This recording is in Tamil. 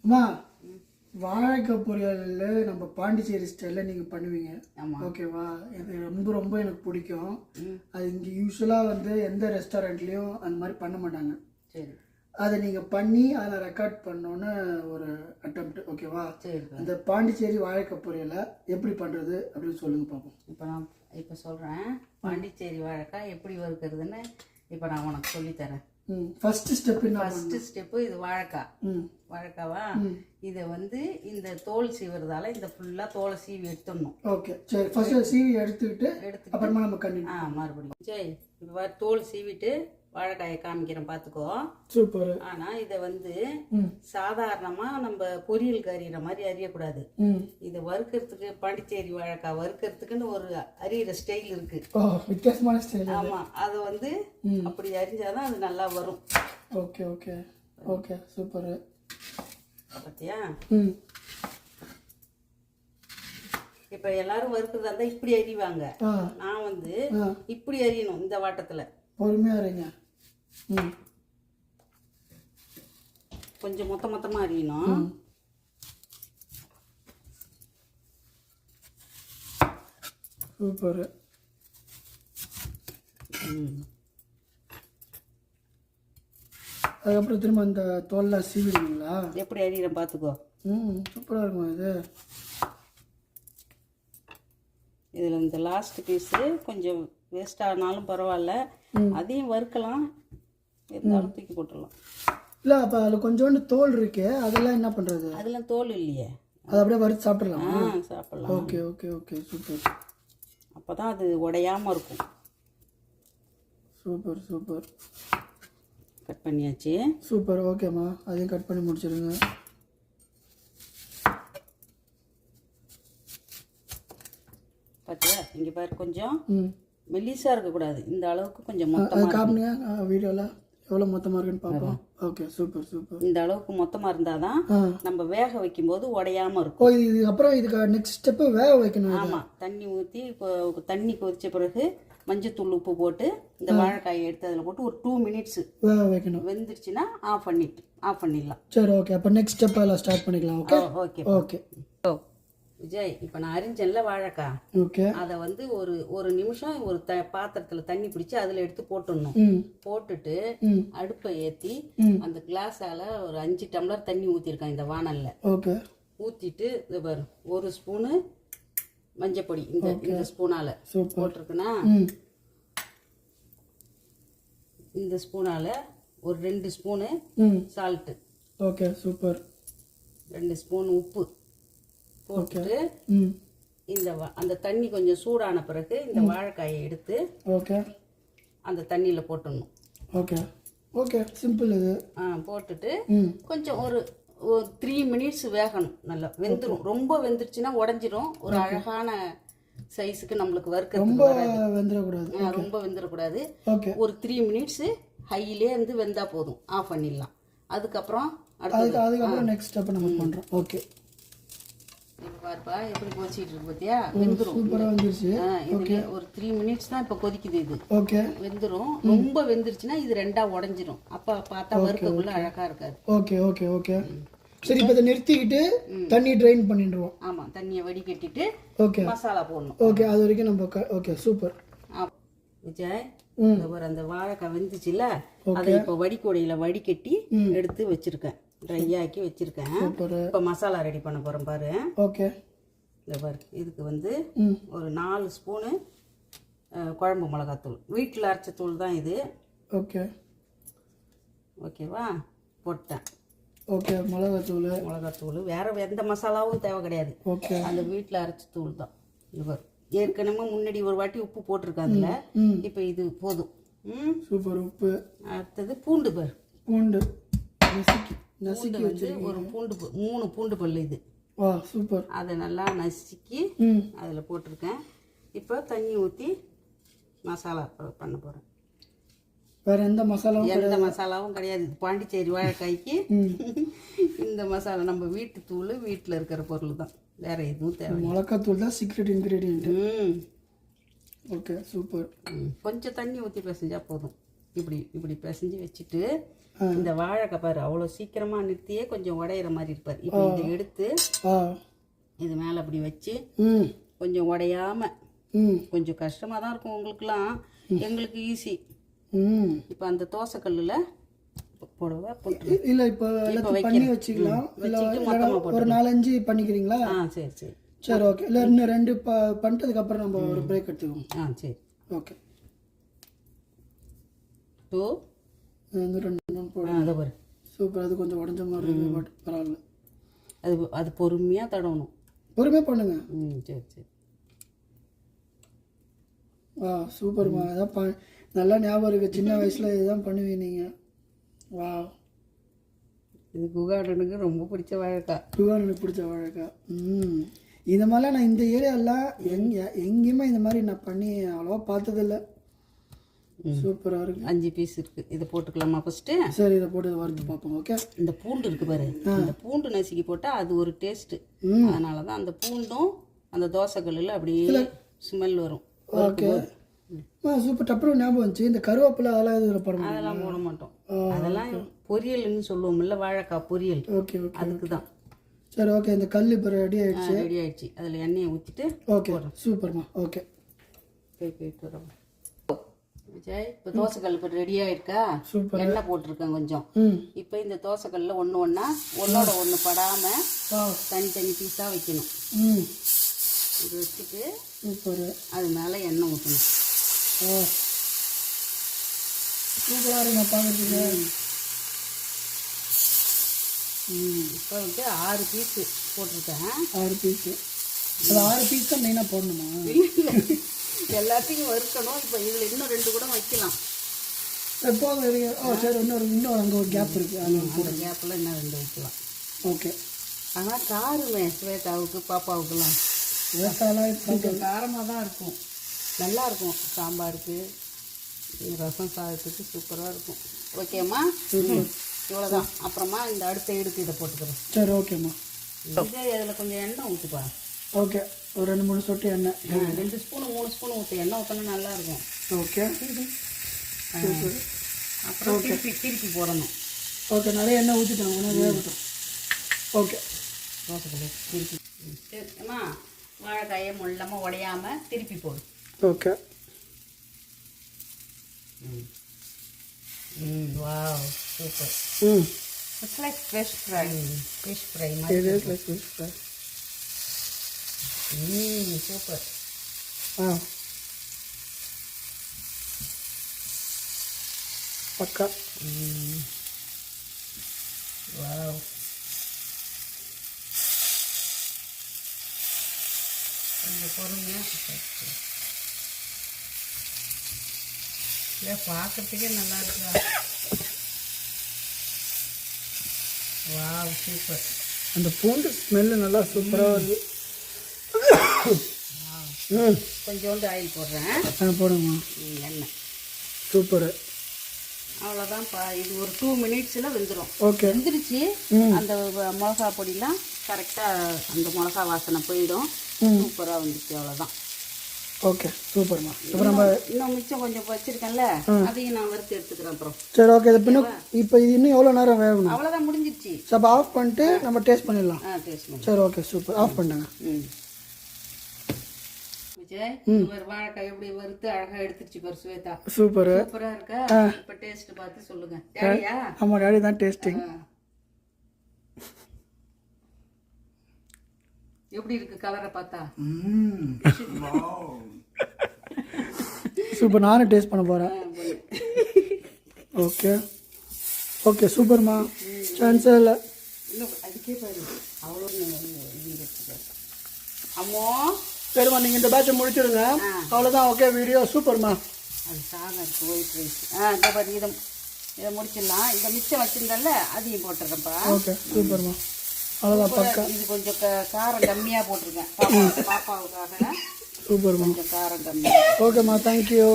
அம்மா வாழைக்காய் பொரியல் நம்ம பாண்டிச்சேரி ஸ்டைலில் நீங்கள் பண்ணுவீங்க. ஓகேவா? இது ரொம்ப ரொம்ப எனக்கு பிடிக்கும். அது இங்கே யூஸ்வலாக வந்து எந்த ரெஸ்டாரண்ட்லேயும் அந்த மாதிரி பண்ண மாட்டாங்க. சரி, அதை நீங்கள் பண்ணி அதில் ரெக்கார்ட் பண்ணோன்னு ஒரு அட்டம்ப்ட். ஓகேவா? சரி. அந்த பாண்டிச்சேரி வாழைக்காய் பொரியலை எப்படி பண்ணுறது அப்படின்னு சொல்லுங்கள் பார்ப்போம். இப்போ சொல்கிறேன். பாண்டிச்சேரி வாழைக்காய் எப்படி வறுக்கிறதுன்னு இப்போ நான் உனக்கு சொல்லித்தரேன். ஃபர்ஸ்ட் ஸ்டெப் இது வாழைக்காவா இதை வந்து இந்த தோல் சீவுறதால இந்த ஃபுல்லாக தோலை சீவி எடுத்துடணும். ஓகே, சரி. ஃபர்ஸ்ட் சீவி எடுத்துக்கிட்டு அப்புறமா நம்ம மறுபடியும் சரி. இப்போ தோல் சீவிட்டு வாழைக்காயை காமிக்கிறேன், பார்த்துக்கோ. சூப்பர். ஆனால் இதை வந்து சாதாரணமாக நம்ம பொரியல் கறிகிற மாதிரி அறியக்கூடாது. இதை வறுக்கிறதுக்கு பாண்டிச்சேரி வாழைக்காய் வறுக்கிறதுக்குன்னு ஒரு அறிகிற ஸ்டைல் இருக்கு, வித்தியாசமான ஸ்டைல். ஆமாம், அதை வந்து அப்படி அறிஞ்சாதான் அது நல்லா வரும். Okay okay okay, super. பார்த்தியா? இப்போ எல்லாரும் வறுக்கிறதா இருந்தால் இப்படி அறிவாங்க. நான் வந்து இப்படி அறியணும். இந்த வாட்டத்தில் பொறுமையாக அறிங்க. கொஞ்சம் மொத்தமாக அறியணும். சூப்பர். அதுக்கப்புறம் திரும்ப அந்த தோல்லாம் சீவிடுவீங்களா? எப்படி அறிகிறேன் பார்த்துக்கோ. சூப்பராக இருக்கும் இது. இதில் இந்த லாஸ்ட் பீஸு கொஞ்சம் வேஸ்ட் ஆனாலும் பரவாயில்ல, அதையும் வறுக்கலாம், இருந்தாலும் தூக்கி போட்டுடலாம். இல்லை, அப்போ அதில் கொஞ்சோண்டு தோல் இருக்கு, அதெல்லாம் என்ன பண்ணுறது? அதெல்லாம் தோல் இல்லையே, அது அப்படியே வறுத்து சாப்பிடலாம். சாப்பிடலாம். Okay okay okay, super. அப்போ தான் அது உடையாமல் இருக்கும். Super super. கட் பண்ணியாச்சு. சூப்பர். ஓகேம்மா, அதையும் கட் பண்ணி முடிச்சிடுங்க. பார்த்தியா? இங்கே பாரு, கொஞ்சம் மெல்லிசாக இருக்கக்கூடாது, இந்த அளவுக்கு கொஞ்சம் மொத்தமாக காமிங்க வீடியோவில் எவ்வளோ மொத்தமாக இருக்குன்னு பார்ப்போம். Okay, super super. இந்த அளவுக்கு மொத்தமாக இருந்தால் தான் நம்ம வேக வைக்கும்போது உடையாமல் இருக்கும். இதுக்கப்புறம் இதுக்கு நெக்ஸ்ட் ஸ்டெப்பு வேக வைக்கணும். ஆமாம், தண்ணி ஊற்றி தண்ணி கொதிச்ச பிறகு மஞ்சத்தூள் உப்பு போட்டு இந்த வாழைக்காயை எடுத்து அதில் போட்டு ஒரு 2 மினிட்ஸ் வேக வைக்கணும். வெந்துருச்சுன்னா ஆஃப் பண்ணிடலாம். சரி, ஓகே. அப்போ நெக்ஸ்ட் ஸ்டெப் அதில் ஸ்டார்ட் பண்ணிக்கலாம். Okay okay okay. விஜய், இப்போ நான் அரிஞ்சன்ல வாழைக்காய், ஓகே, அதை வந்து ஒரு நிமிஷம் ஒரு பாத்திரத்தில் தண்ணி பிடிச்சி அதில் எடுத்து போட்டுடணும். போட்டுட்டு அடுப்பை ஏற்றி அந்த கிளாஸால ஒரு 5 டம்ளர் தண்ணி ஊற்றிருக்கேன் இந்த வானல்ல. ஓகே, ஊற்றிட்டு இது பாரு, 1 ஸ்பூனு மஞ்சப்பொடி இந்த ஸ்பூனால போட்டிருக்குன்னா, இந்த ஸ்பூனால ஒரு 2 spoon salt. Okay, super. 2 spoon உப்பு போட்டுட்டு அந்த தண்ணி கொஞ்சம் சூடான பிறகு இந்த வாழைக்காயை எடுத்து ஓகே அந்த தண்ணியில் போட்டுடணும். ஓகே ஓகே, சிம்பிள் இது. போட்டுட்டு கொஞ்சம் ஒரு 3 மினிட்ஸ் வேகணும். நல்லா வெந்துடும். ரொம்ப வெந்துருச்சுன்னா உடஞ்சிரும். ஒரு அழகான சைஸுக்கு நம்மளுக்கு வறுக்க ரொம்ப வெந்துடக்கூடாது. ஒரு 3 மினிட்ஸ் ஹையிலே இருந்து வெந்தா போதும், ஆஃப் பண்ணிடலாம். அதுக்கப்புறம் நெக்ஸ்ட் ஸ்டெப் நம்ம பண்ணுறோம். ஓகே, பாருப்பா எப்படி கொதிச்சிட்டு இருக்கு, பார்த்தியா? வெந்துடும். இதுல ஒரு 3 மினிட்ஸ் தான் இப்போ கொதிக்குது. இது ஓகே, வெந்துடும். ரொம்ப வெந்துருச்சுன்னா இது 2ஆ உடஞ்சிரும். அப்ப பார்த்தா வறுக்கக்குள்ள அழகா இருக்காது. ஓகே ஓகே ஓகே, சரி. இப்போ இதை நிறுத்திக்கிட்டு தண்ணி ட்ரைன் பண்ணிடுவோம். ஆமா, தண்ணியை வடிகட்டிட்டு ஓகே மசாலா போடணும். ஓகே, அது வரைக்கும் நம்ம ஓகே, சூப்பர். விஜய், அந்த வாழைக்காய் வெந்துச்சுல்ல, அதை இப்போ வடிகொடையில வடிகட்டி எடுத்து வச்சிருக்கேன், ட்ரை ஆக்கி வச்சிருக்கேன். இப்போ மசாலா ரெடி பண்ண போறேன் பாரு. ஓகே, இந்த பாரு, இதுக்கு வந்து ஒரு 4 ஸ்பூனு குழம்பு மிளகாத்தூள், வீட்டில் அரைச்ச தூள் தான் இது. ஓகே ஓகேவா? போட்டேன். ஓகே, மிளகாத்தூள் வேற எந்த மசாலாவும் தேவை கிடையாது. ஓகே, அந்த வீட்டில் அரைச்ச தூள் தான். இது பாரு, ஏற்கனவே முன்னாடி ஒரு வாட்டி உப்பு போட்டிருக்காதுல, இப்போ இது போதும். சூப்பர். உப்பு. அடுத்தது பூண்டு பாரு, பூண்டு நசுக்கி வந்து ஒரு 3 பூண்டு பல்லு இது. சூப்பர். அதை நல்லா நசுக்கி அதில் போட்டிருக்கேன். இப்போ தண்ணி ஊற்றி மசாலா பண்ண போகிறேன். வேற எந்த மசாலாவும் கிடையாது. பாண்டிச்சேரி வாழைக்காய்க்கு இந்த மசாலா நம்ம வீட்டு தூள், வீட்டில் இருக்கிற பொருள் தான், வேற எதுவும் தேவை. மிளகாத்தூள் தான் சீக்ரெட் இன்கிரீடியன்ட். Okay, super. கொஞ்சம் தண்ணி ஊற்றி பிசைஞ்சா போதும். இப்படி பிசைஞ்சு வச்சுட்டு இந்த வாழைக்காய் பாரு அவ்வளோ சீக்கிரமா நிறுத்தியே கொஞ்சம் உடையிற மாதிரி இருப்பார். இப்போ இதை எடுத்து இது மேலே அப்படி வச்சு கொஞ்சம் உடையாம கொஞ்சம் கஷ்டமாக தான் இருக்கும் உங்களுக்குலாம், எங்களுக்கு ஈஸி. இப்போ அந்த தோசைக்கல்லில் போடுவா போட்டு இல்லை இப்போ பண்ணி வச்சுக்கலாம். ஒரு 4-5 பண்ணிக்கிறீங்களா? சரி சரி சரி ஓகே. இல்லை இன்னும் 2 பண்ணிட்டதுக்கப்புறம் நம்ம ஒரு பிரேக் எடுத்துக்குவோம். சரி ஓகே. 2 2 போடுவோம். அதை பாரு சூப்பர். அது கொஞ்சம் உடஞ்ச மாதிரி இருக்கு, பட் பரவாயில்ல. அது பொறுமையாக தடவணும். பொறுமையாக பண்ணுங்க. சரி சரி. சூப்பர்மா. அதான் நல்லா ஞாபகம் இருக்குது, சின்ன வயசில் இதுதான் பண்ணுவீங்க நீங்கள். வா, இது குகாடனுக்கு ரொம்ப பிடிச்ச வாழைக்காய். குகாடனுக்கு பிடிச்ச வாழைக்காய். இந்த மாதிரிலாம் நான் இந்த ஏரியாலாம் எங்கேயுமே இந்த மாதிரி நான் பண்ணி அவ்வளோவா பார்த்ததில்ல. சூப்பராக இருக்குது. 5 பீஸ் இருக்குது. இதை போட்டுக்கலாமா ஃபஸ்ட்டு? சரி, இதை போட்டு வறுத்து பார்ப்போம். ஓகே. இந்த பூண்டு இருக்குது பாரு, இந்த பூண்டு நசுக்கி போட்டால் அது ஒரு டேஸ்ட்டு. அதனால தான் அந்த பூண்டும் அந்த தோசைக்கல்லில் அப்படியே ஸ்மெல் வரும். ஓகே. சூப்பர். டப்புனு ஞாபகம் வந்துச்சு, இந்த கருவேப்பிலை அதெல்லாம் இதில் போட மாட்டோம். அதெல்லாம் போட மாட்டோம். அதெல்லாம் பொரியல்னு சொல்லுவோம்ல, வாழைக்காய் பொரியல். Okay okay. அதுக்கு தான். சரி ஓகே. இந்த கல் இப்போ ரெடி ஆயிடுச்சு. ரெடி ஆயிடுச்சு. அதில் எண்ணெயை ஊற்றிட்டு ஓகே. சூப்பர்மா. ஓகே. போயிட்டு வரோம் விஜய். இப்போ தோசைக்கல் இப்போ ரெடி ஆகிருக்கா? சூப்பர். எண்ணெய் போட்டிருக்கேன் கொஞ்சம். இப்போ இந்த தோசைக்கல்லில் ஒன்றா ஒன்றோட ஒன்று படாமல் தனித்தனி பீஸாக வைக்கணும். இது வச்சுட்டு சூப்பர். அது மேலே எண்ணெய் ஊற்றணும். சூப்பராக இருக்குங்க பார்க்குறதுக்கு. இப்போ வந்து 6 பீஸு போட்டிருக்கேன். 6 பீஸு. அது 6 பீஸ் தான் மெயினாக போடணுமா? எல்லாத்தையும் வறுக்கணும். இப்போ இதில் இன்னும் 2 கூட வைக்கலாம். எப்போது இருக்கு? சரி, இன்னும் அங்கே ஒரு கேப் இருக்குது. அந்த கேப்பில் இன்னும் 2 வைக்கலாம். ஓகே. ஆனால் காரமே ஸ்வேதாவுக்கு பாப்பாவுக்குலாம் கொஞ்சம் காரமாக தான் இருக்கும். நல்லா இருக்கும். சாம்பாருக்கு ரசம் சாதத்துக்கு சூப்பராக இருக்கும். ஓகேம்மா? இவ்வளோதான். அப்புறமா இந்த அடுத்த எடுத்து இதை போட்டுக்கிறோம். சரி ஓகேம்மா. அதில் கொஞ்சம் எண்ணெய் ஊற்றுப்பா. ஓகே. ஒரு 2-3 சொட்டு எண்ணெய். 2 ஸ்பூனு 3 ஸ்பூனு ஊற்று. எண்ணெய் ஊற்றினா நல்லாயிருக்கும். ஓகே. அப்புறம் திருப்பி போடணும். ஓகே. நிறைய எண்ணெய் ஊற்றிட்டோம். வேகட்டும். ஓகே. தோசைக்கல்லை திருப்பி சரிம்மா. வாழைக்காயை முள்ளமாக உடையாமல் திருப்பி போடு. Okay. Wow, super. It's like fish fry. Fish fry. It is like fish fry. Super. பக்கா. Wow. கொஞ்சம் பொறுமையாக இல்லை, பார்க்கறதுக்கே நல்லா இருக்கா? Wow, super. அந்த பூண்டு ஸ்மெல்லு நல்லா சூப்பராக வருது. கொஞ்சோண்டு ஆயில் போடுறேன். போடுங்கம்மா. எண்ணெய். சூப்பரு. அவ்வளோதான்ப்பா. இது ஒரு 2 மினிட்ஸில் வெந்துடும். ஓகே. வெந்துருச்சு. அந்த மிளகா பொடிலாம் கரெக்டாக அந்த மிளகா வாசனை போயிடும். சூப்பராக வந்துச்சு. அவ்வளோதான். ஓகே. சூப்பர்மா. அப்புறம் நம்ம இன்னும் மிச்சம் கொஞ்சம் வச்சிருக்கேன்ல, அதையும் நான் வறுத்து எடுத்துக்கிறேன் அப்புறம். சரி ஓகே. இப்போ இது இன்னும் எவ்வளோ நேரம் வேகணும்? அவ்வளோதான், முடிஞ்சிருச்சு. சப்போ ஆஃப் பண்ணிட்டு நம்ம டேஸ்ட் பண்ணிடலாம். டேஸ்ட் பண்ணி. சரி ஓகே. சூப்பர். ஆஃப் பண்ணுங்க. விஜய், ஒரு வாழைக்காய் எப்படி வறுத்து அழகாக எடுத்துருச்சு பாரு ஸ்வேதா. சூப்பர். சூப்பராக இருக்கா? இப்போ டேஸ்ட் பார்த்து சொல்லுங்க. டேடியா? ஆமாம், டேடி தான் டேஸ்டிங். எப்படி இருக்கு கலரை பார்த்தா? சூப்பர். நானும் டேஸ்ட் பண்ண போகிறேன். Okay okay. சூப்பர்மா. சான்ஸே இல்லை. இன்னும் அதுக்கே பாரு அவ்வளோ. அம்மோ. சரிம்மா, நீங்கள் இந்த பேட்சை முடிச்சிடுங்க. அவ்வளோதான். ஓகே. வீடியோ சூப்பர்மா. அது சாதம் இருக்குது, ஒயிட் ரைஸ். இந்த பாரு, இதை முடிச்சிடலாம். இதை மிச்சம் வச்சிருந்தல அதையும் போட்டுருக்கேன்ப்பா. ஓகே. சூப்பர்மா. அவ்வளோதான். பக்கா. இது கொஞ்சம் காரம் கம்மியாக போட்டிருக்கேன் பாப்பாவுக்காக. சூப்பர்மா. கொஞ்சம் காரம் கம்மியாக. ஓகேம்மா. தேங்க்யூ.